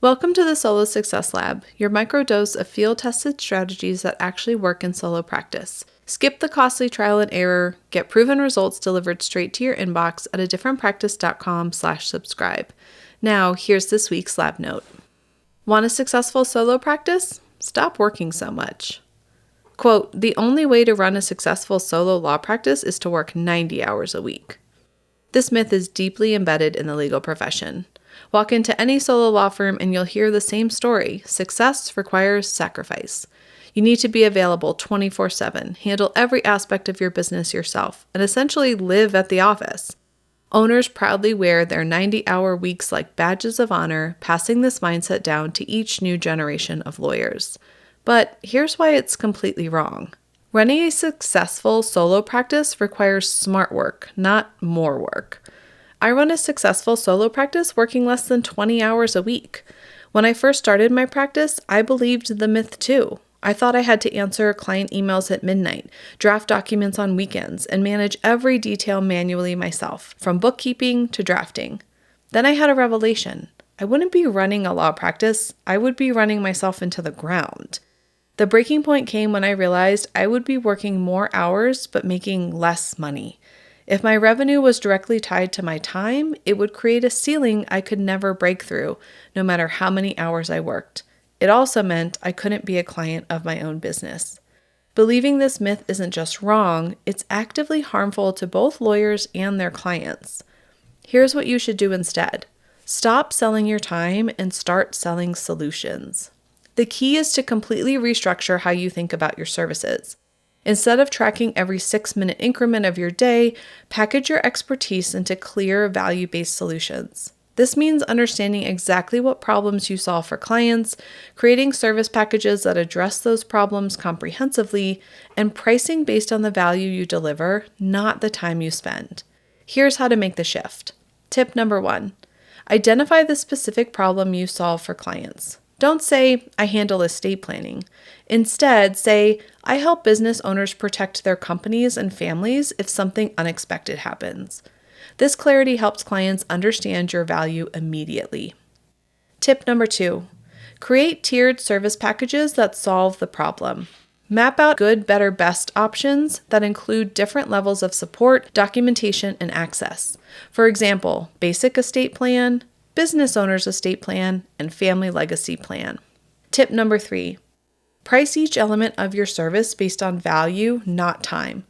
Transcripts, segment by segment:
Welcome to the Solo Success Lab, your microdose of field-tested strategies that actually work in solo practice. Skip the costly trial and error, get proven results delivered straight to your inbox at adifferentpractice.com/subscribe. Now, here's this week's lab note. Want a successful solo practice? Stop working so much. Quote, the only way to run a successful solo law practice is to work 90 hours a week. This myth is deeply embedded in the legal profession. Walk into any solo law firm and you'll hear the same story. Success requires sacrifice. You need to be available 24/7, handle every aspect of your business yourself, and essentially live at the office. Owners proudly wear their 90-hour weeks like badges of honor, passing this mindset down to each new generation of lawyers. But here's why it's completely wrong. Running a successful solo practice requires smart work, not more work. I run a successful solo practice working less than 20 hours a week. When I first started my practice, I believed the myth too. I thought I had to answer client emails at midnight, draft documents on weekends, and manage every detail manually myself, from bookkeeping to drafting. Then I had a revelation. I wouldn't be running a law practice, I would be running myself into the ground. The breaking point came when I realized I would be working more hours but making less money. If my revenue was directly tied to my time, it would create a ceiling I could never break through, no matter how many hours I worked. It also meant I couldn't be a client of my own business. Believing this myth isn't just wrong, it's actively harmful to both lawyers and their clients. Here's what you should do instead. Stop selling your time and start selling solutions. The key is to completely restructure how you think about your services. Instead of tracking every 6-minute increment of your day, package your expertise into clear, value-based solutions. This means understanding exactly what problems you solve for clients, creating service packages that address those problems comprehensively, and pricing based on the value you deliver, not the time you spend. Here's how to make the shift. Tip number 1. Identify the specific problem you solve for clients. Don't say, I handle estate planning. Instead, say, I help business owners protect their companies and families if something unexpected happens. This clarity helps clients understand your value immediately. Tip number 2, create tiered service packages that solve the problem. Map out good, better, best options that include different levels of support, documentation, and access. For example, basic estate plan, business owner's estate plan, and family legacy plan. Tip number 3, price each element of your service based on value, not time.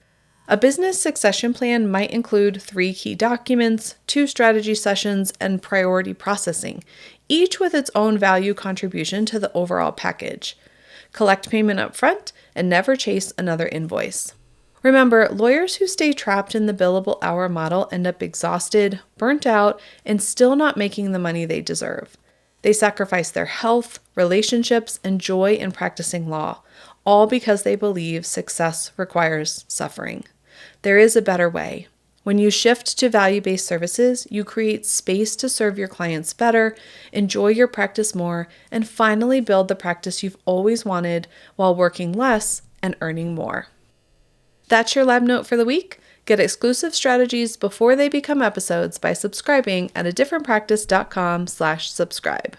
A business succession plan might include 3 key documents, 2 strategy sessions, and priority processing, each with its own value contribution to the overall package. Collect payment up front and never chase another invoice. Remember, lawyers who stay trapped in the billable hour model end up exhausted, burnt out, and still not making the money they deserve. They sacrifice their health, relationships, and joy in practicing law, all because they believe success requires suffering. There is a better way. When you shift to value-based services, you create space to serve your clients better, enjoy your practice more, and finally build the practice you've always wanted while working less and earning more. That's your lab note for the week. Get exclusive strategies before they become episodes by subscribing at adifferentpractice.com/subscribe.